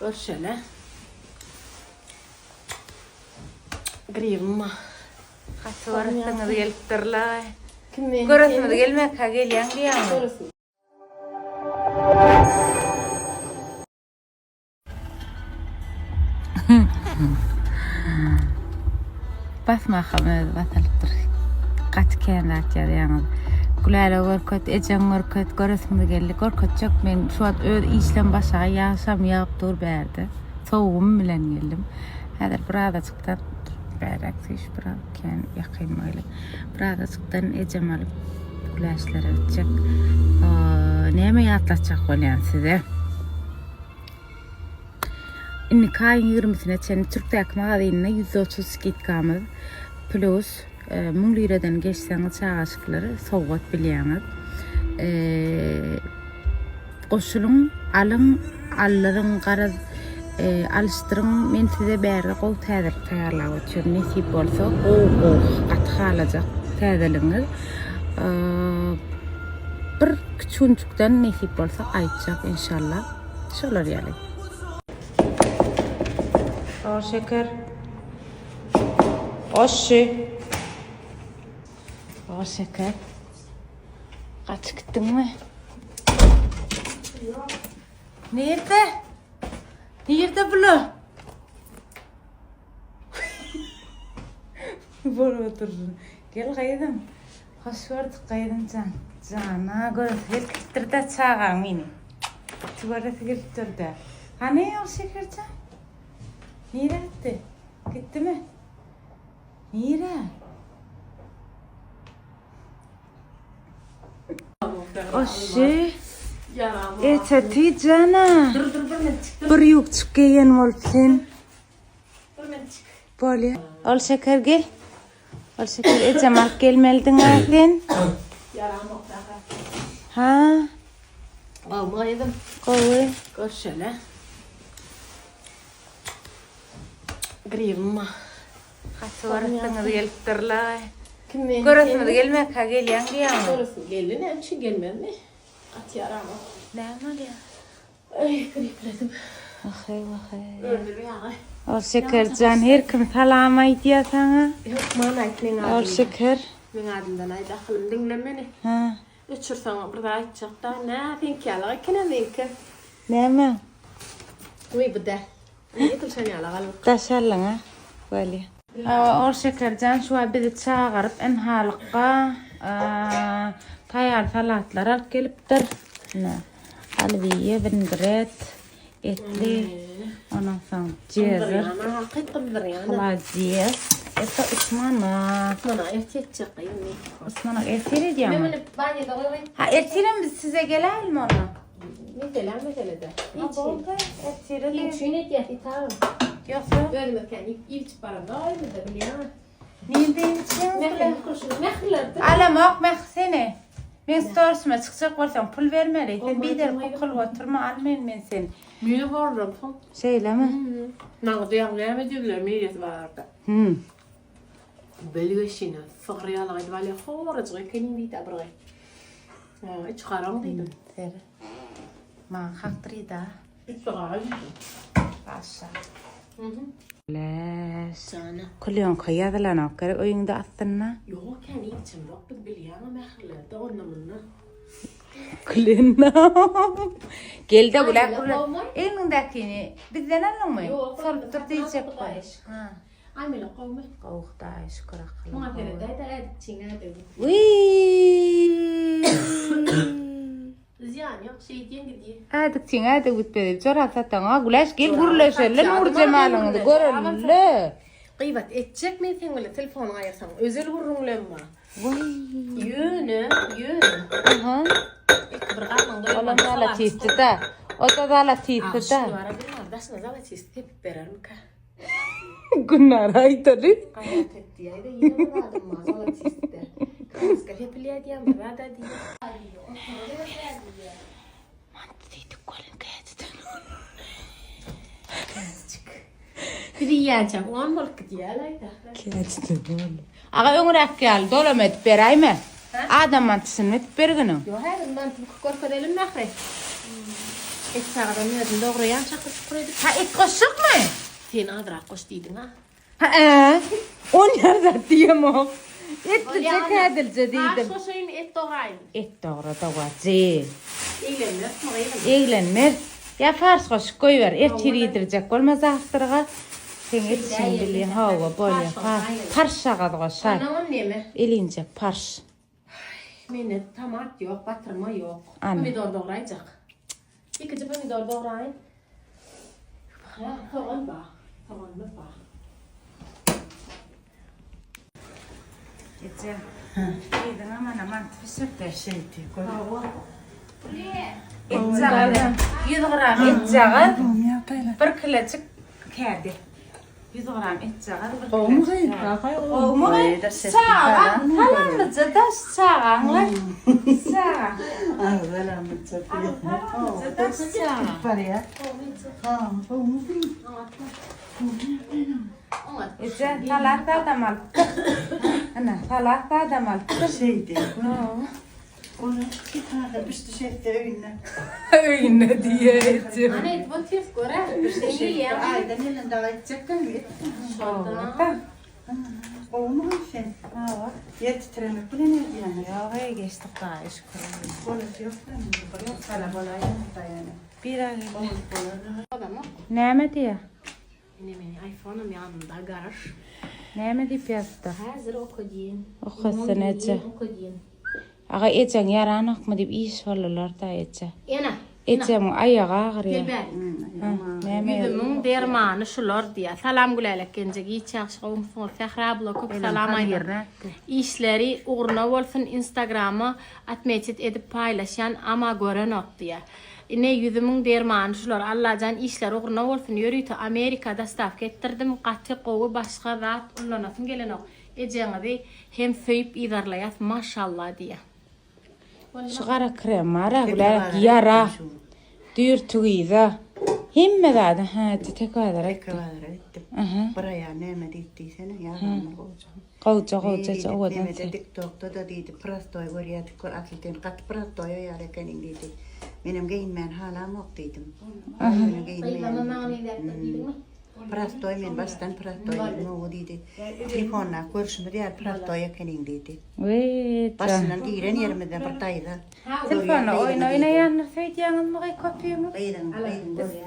Görşele. Grivma. Kaçı varasınız geliptirler. Kimin? Görürsünüz gelmek ha gelyen diýär. Basmaxamız basalypdyr. Gaç kendat ýaryňyz. Gulala görket, ejen görket, görürsünüz geldik. Görketjek men şu an öz işlem başaga ýaşam ýagyp berdi. Sowum bilen geldim. Häzir birazajykdan bärak iş biraz ken ýakynmaly. Birazajykdan ejem alyp gulaşlara ötjek. Näme ýatlatjak bolýan size? Inni kayın 20'sine çeni Türk'teki magazynyna 130 skitkamız plus 1000 liradan geçseňiz çağaşykları sowgat bilýäňiz. Goşulun, alın, allaryň garaz alıştırın, men size bäri gow täze taýarlap ötürüm. Nesip bolsa gatha alajak täzeliňiz. Bir küçünçükden nesip bolsa aýtjak inşallah. Şolar ýaly. Or şeker. Oşşy. Or şeker. Kaç gittinmi? Nerede? Nerede bunu? Bora oturdun. Gel gaýdym. Hoş gördük gaýdym can. Jana gör helkittirde çağan meni. Tuvarete gelipdirdi. Hani o şekercan? Nere gitti? Gitti mi? Nere? Oşy. Eteti cana. Dur ben çıktım. Bir yuk çıkýan bolsun. Ben çık. Bolýar. Ol şeker gel. Ol şeker ejem alyp gelmeldiň äsen. Yaram okda. Ha? Almaýdym. Gowy. Görşele. Grivma. Kaçy barasynız gelipdirler. Kimin? Görürsünüz gelmek ha gelýän diýär. Görürsün. Geldi ne? Şu gelmedi. At yaram. Näme bolýar? Ay gripledim. Ahay ahay. Öldür ya. Ol şekercan her kim salam aýdýar saňa? Yok man aýtmaň Ol adım. şeker. Men adımdan aýda kılym dinlemeni. Ha. Öçürsen bir daha aýtjak da. Nä think ýaly ekene menki. Näme? Uy bu da. Ne tulşan ýaly galyp. Taşarlaň ha. Bolýar. Ol şekercan şu an bizi çağırıp en halykka taýar salatlar alyp gelipdir. Näme? Alwiye, vinegret, etli, ondan soň jezir, Ana hakykydyr ýa. halajyz, eta usmanak. Mana ertetjek ýa. Usmanak ertiri diýär. Men bunu baňyda goýaň. Ha ertirim biz size gelelim onu. Meselede. Ertiri Hiç şunu ýeti taýy. Yoksa Görmeken ilk baranda aýdyda bilýän. neyden içiyorsun? Mehlen kurşunu mehlerdi. Alamak seni. Men storsuma çıkacak varsam pul vermeli. Sen bir de kokul oturma almayın men seni. Mene vardım son. Şeyle mi? Nağdı ýaglaýamadylar meýet barda. Belgeşine fagriýalagy balya horajy kenin diýdi abrgy. Hiç garaň diýdim. Seri. Ma hakdry da. Hiç garaň. Başa. Sana. Kulyon koýadylar gerek öýüňde atdyna. Ýok kenin içim ýok biz bilýän mehlerdi onnamyna. Kulyon. Geldi bulak. Eňindäkini bizden alňmy? Sorup dur diýjek goý. Ha. Ay mele gowmy. Gowda şükür Maňa aklyň. tere daýda çiňäde. Uy. Ziyan ýok şeýdien gidýär. Adık çiňäde bitmedi. Jora sataňa gulaş gel gurleşelim nur jemalyňyzy görelim. Gıybat etjek men sen öyle telefonu aýarsaň özel gurrunlanma. Vay. Yöne. Aha. Bir galyň Ola dala çisti da. O da dala çisti da. Daşna zala çisti tep bererim ka. Günnar aýtdy. Gaýat etdi ýa-da ýene adam mazala çisti. Kaska hepilýär diýen berada diýär. Mantydy golun käçdi. Diýäçek on bolup gidýär aýda. Käçdi bol. Aga öňrek gel, dolamet beraymy? Adam mantysyn etip bergini. Yo her man korkadelim nähre. Et sağdan nereden doğrayan çakıp kuruydu. Ha et koşacak mı? Sen adrak koş dedin ha. Ha o nerede diyeyim o? Et de kadılca dedim. Aş koşayım et doğrayın. Et doğrada vacı. Eğlenmez mi? Eğlenmer. Ya fars koş koy ver. Et tiridirecek olmaz ahtırga. Sen et sen bilin hava böyle. Parşağa da koşar. Anamın ne mi? Elince parş. Mene tomat yok, batırma yok. Ana. Pomidor doğrayacak. İkinci pomidor doğrayın. Ha, soğan bak. Soğan mı bak? Ece. Yedin aman tüsüp de şey diyor. Et cağı. 100 gram et cağı. Bir kilocuk kedi. 100 gram et cağı. Oğmu hayır, kakay oğmu. Oğmu sağa. Halamlıca da sağanlar. Sağa. Halamlıca da sağa. Paraya. Ha, oğmu değil. Ece salata da mal. Ana salata da mal. Şeydi. Onu bir tane pişti şeyde öğüne. Öyle diye Ece. Anne, bu tüf görer. Bir şey iyi ya. Aydan elin daha edecekler mi? Şurada. Oğmu şey. Yetiştiremek bile ne yani? Ya oraya geçtik daha iş kurulmuş. Bonus yok da mı? Yok kalabalığa yanında yani. Bir ay. Adam mı? Ne diye? Benim iPhone'um yanımda garaj. Ne deyip yazdı? Hazır okuyayım. Okusun Ece. Okuyayım. Ağa Ece'nin yaranak mı deyip iş olurlar da Ece. Ena. Ece'nin ayağı ağrıyor. Gel ben. Ne Yüzümün dermanı şular diye. Salam gülelik gence çakşığım son Fehra blokop salam ayır. İşleri uğruna olsun Instagram'a atmeçit edip paylaşan ama gören ot diye. Ne yüzümün dermanı şular Allah'can işler uğruna olsun yürüytü Amerika'da staff getirdim katı kovu başka zat ullanasın gelen o. Ece'ne de hem söyüp idarlayat maşallah diye. Şu kara krem var ya yara. Dür tüyüze. Himme zaten ha tek kadar Tek kadar ettim. Buraya ne dediysene yarın olacak. Koca o da. Mehmet TikTok'ta da dedi prastoy oraya tıkır atıldım. Kat prastoya yarekanin dedi. Benim giyinmen hala yok dedim. Benim giyinmen. Prastoy men baştan prastoy no dedi. Telefonla görüşme diğer prastoya kenin dedi. Ve Başından giren yerimizden partayda. telefonu oynayanlar söyleyeceğiniz mi kopyumu? Baydan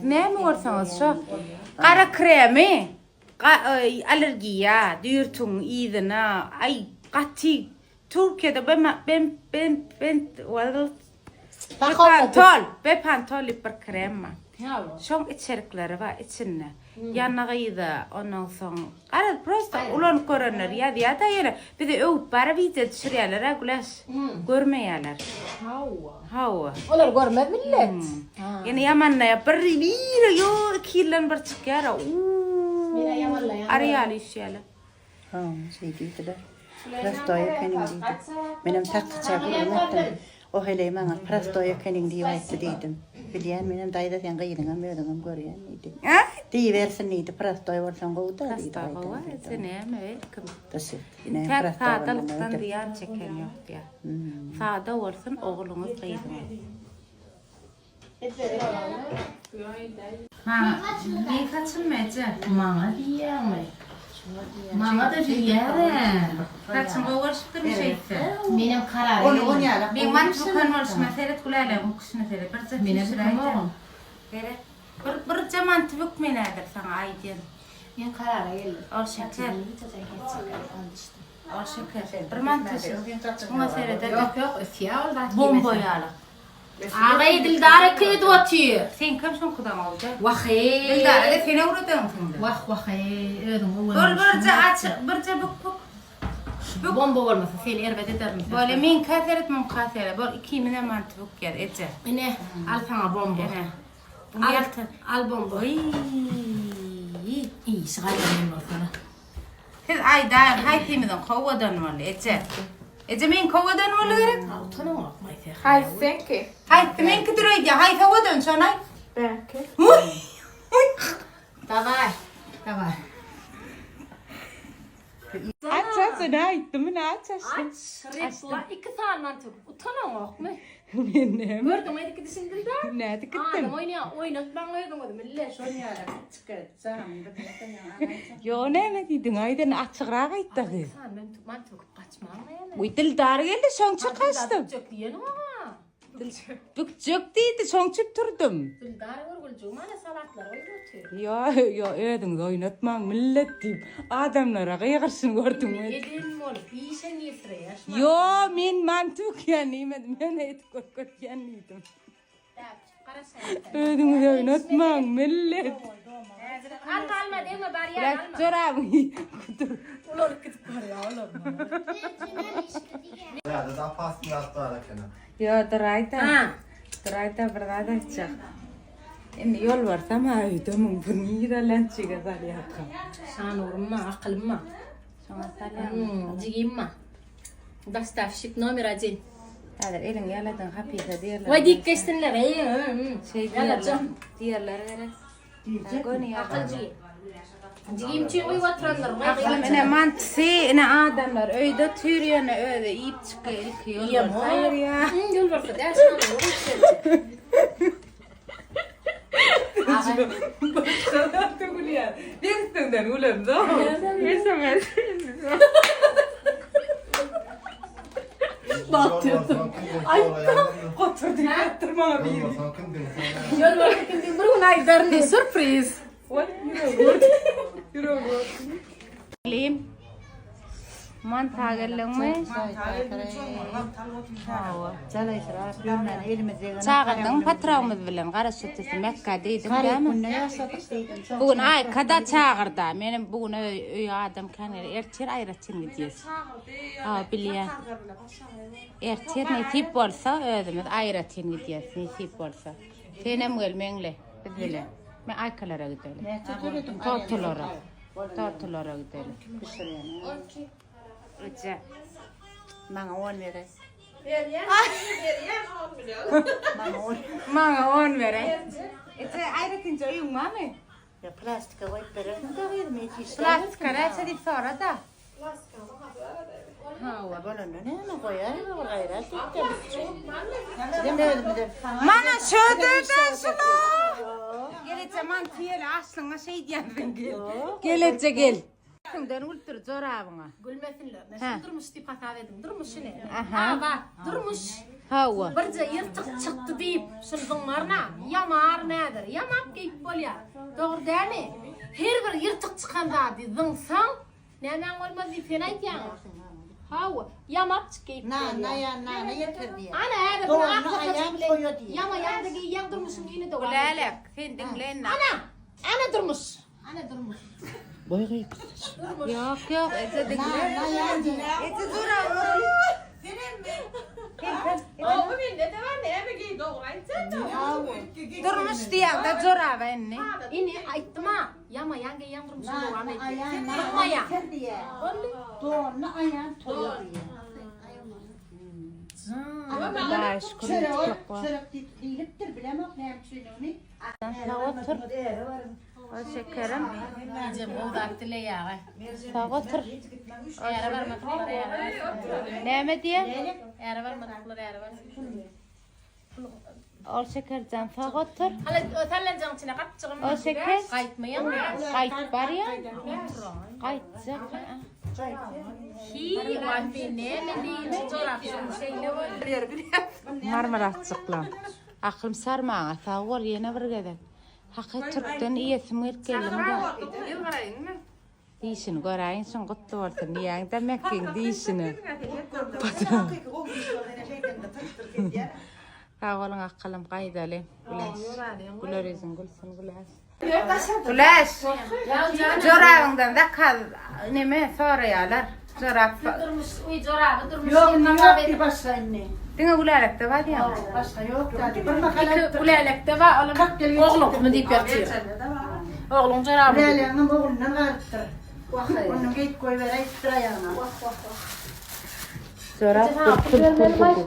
Ne mi varsanız şu kara kremi alerjiya dürtün idina ay katı Türkiye'de ben pantol bir krem var. Şong içerikleri var içinde. Yanağıydı ondan sonra. Ara prosto ulan görünür ya da yine bir de öğüt para video düşürüyorlar güleş görmeyeler. Hava. Olar görmez millet. Yani yaman ne yapar bir yo kirlen bir çıkıyor. Mina yamanla ya. Arayal işyalar. Ha, şey dediler. Prastoya kenin dedi. Benim taksi çarpıyorum. O hele bana prastoya kenin diye etti dedim. Biliyen benim dayda sen gıyırın gördüm görüyen neydi. Diyiversin neydi prastoya varsan kovuda dedi. Hava sen mi kim? Taşı. Tek sağdalıktan diyen çeken yok diye. Sağda olsun oğlunuz kıydı. Ha, bir kaçınmayacak. Mana diyemem. Mana da diyemem. Kaçın uğraşıp bir şeyse. Benim kararım. Onu ya. Bir maç bu kan uğraşma seyret kulağıyla bu kuşunu seyret. Benim kararım. Bir zaman tübük mi nedir sana aydın? Benim kararım geldi. O şeker. O şeker. Bir mantısı. Buna seyreder. Yok, siyah oldu. Bomboyalı. Ağay Dildar kıydı atıyor. Sen kimsin kudan oldu? Vahey. Dildar da seni uğradın şimdi. Vahey. Ödüm o. Birce aç, birce buk. Bomba olmasa seni ervet eder misin? Böyle min kaseret min kaseret. Böyle iki mine mantı buk yer ece. Ne? Al sana bomba. Al bomba. İyi sıkayım sana. Siz ayda hay temizden kovadan var ece. Ece min kovadan var gerek? Utanım bakmayı. Hay senki. Hay min kıdıraydı. Hay kovadan sonra. Belki. Huy. Davay. Davay. Aç ne ayıttım ne aç. Aç. Repla. 2 saat mantık. Utanım bakmayı. Benim. Gördün mü edik gidişin dilde? Ne Adam oynat ben oynadın o da millet oynayarak çıkartsam. Yo ne dedin aydan açıqraq aytdı. Ben çok kaçmam yani. Bu dildar geldi soňça kaçtım. Çok diyelim ama. Bükjök deydi soňçup turdum. Dildar görgülcü mana salatlar oynatıyor. Yo ödün oynatma millet deyip adamlara qıyğırsın gördün mü? Edin ol işe nefre. Yo men mantuk yani men et görgeniydim. Ödün oynatma millet. Alma deme bari alma. Çorabı kudur. Ular gidip var ya oğlum. Ja, dat afpassen laat daar kennen. Yo drayta. Ha. Drayta berada çak. Endi yol var tamam ödüm bunu yiralançıga zalyaka. Şan urma akılma. Şoňa salyan. Jigimma. Dostavщик номер 1. Hadi elin yaladın hapisa diyorlar. Vay dik geçtinler. Şey diyorlar evet. Agoni Akılcı. Jigimçi oy vatanlar. Mene mantısı ne adamlar öyde türüyor ne öyle iyip çıkıyor ilk yol var. Hayır ya. Yol var da şan urma. Başka tugul ya. Direktden ulan da. Mesela. Batıyordum. Ay, Oturdu yatırma bir. Yol var da kim bir unay darni sürpriz. What? Yürü. Lim. Mantagelin mi? Çalışır. Görmen elimizde. Çağırdın patronumuz bilen Karaşıtısı Mekke'deydim değil mi? Ne yasadık dedim. Bugün ay kada çağırdı. Benim bugün öy adam kan erçer ayraçın gideceğiz. Ha biliyor. Erçer ne tip olsa ödümüz ayraçın gideceğiz. Ne tip olsa. Senem gelmenle. Bizle. Ben aykalara gidelim. Tortulara gidelim. Uca. Bana 10 vere. Bana 10 vere. Ayraçın çoyun mu? Ya plastika koyup verirsin de vermeyiz işte. Plastik karaysa deyip sonra da. Ha, böyle ne koyar? Gayret etti. Dedim de. Mana şöyle şunu. Gelecek mantiyeli aslında şey diyelim gel. Gelecek gel. Şundan ultur zorabına. Gülmesinler. Ne durmuş tip hata verdim. Durmuş ne? Aha. Bak durmuş. Hava. Birce yırtık çıktı deyip şunun marna yamar nedir? Yamap giyip bolya. Doğru değil mi? Her bir yırtık çıkanda dedin sen neden olmaz bir fenayt ya. Hava yamap çıkayıp bolya. Na yeter diye. Ana hadi Doğru, bunu ayağım akla koyuyor diye. Yama yandaki yan durmuşsun yine de. Kulelek. Sen dinlen. Ana durmuş. Ana durmuş. Boyayı. Yok. Ece dinlen. Na yandı. Ece zorabına. O benim de var ne eve giy doğrayın Durmuş diyen de zorabı enne. İni aytma. Yama yange yan durmuş doğan et. Ayağım Durma ya. yeter diye. Doğru, na ayağım toyuyor diye. Baş Çörek değiliptir bilemem ne yapacağını. Otur. O şekerim. Cem oldu aktile ya. Sağ otur. Eğer var mı? Ne mi diye? Eğer var mı? Eğer var. O şekerden sağ otur. Hala öteleneceğim içine kaçacağım. O şeker. Kayıtmayın. Kayıt var ya. Kayıtacak. Hi var bir ne değil. Çorap şeyle var. Marmarat çıklam. Aklım sarmağa. Sağ ol yine bir gedek. Hakkı Türk'ten iyisi mirkelim da. Dişini görayın şun kutlu olsun. Yani demek ki dişini. Sağ olun akılım kaydalı. Güler yüzün gülsün güler. Güler. Çorabından da kal. Neme soruyorlar. Çorap. Durmuş, uy çorabı durmuş. Yok bir başka anne. Dine gülerlikte var ya. Başka yok dedi. Bir bakalım. İki kulelekte var oğlum. Oğlum mu deyip yatıyor. Oğlum çorabı. Leylanın oğlundan karıttır. Onu git koy ver ekstra yana. Çorap.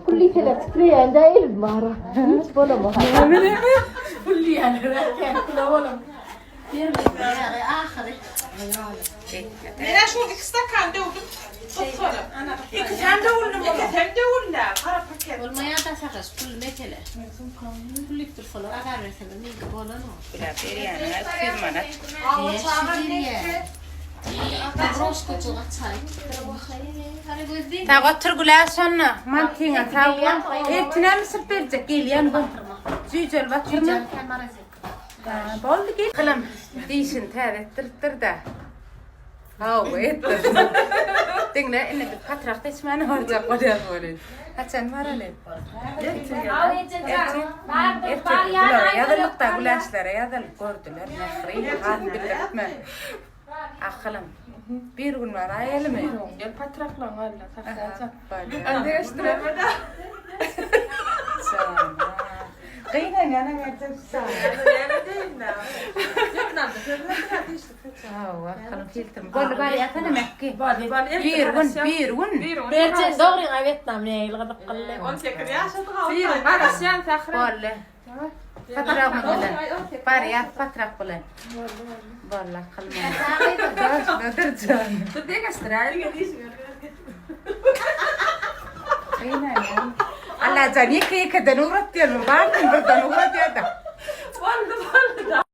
Kulli kere titriyen de elim var. Hiç bola bak. Kulli yani. Oğlum. أنا شو إكستك عن دولة أنا إكستك عن دولة إكستك دولة خرب حكيت والمياه تسخش كل مكله كل يفتر أغار مثلا مين قبولنا بلا بيريان كثير منات روش كتو غتاي تاغو ترغلاسون مانتينغا تاغو ايه تنام سبير جاكيليان بو جوجل باترنا بقول لك كلام ديشنت هذا تردا هاو ويت تنغنا ان بفتره تسمعنا ورجع قدر بولين عشان مرة هذا النقطة أقول أشتري هذا الكورد اللي نخري هذا باللحمة أخلم بيرو المرايا لما يا باترك لا ولا تخاطر أنا أشتري هذا قينا أنا قاعد أسمع هو خلنا فيلتم قول بالي أنا محكي بيرون بيرتين دوري غايتنا من الغد قلة وانت كرياش تغاوي بارا سيان تاخر قول فترة مثلا باريات فترة قلنا والله خلنا درجان بديك استراحة قينا يعني الله جاني كي كده نورتي المبارك بدنا نورتي هذا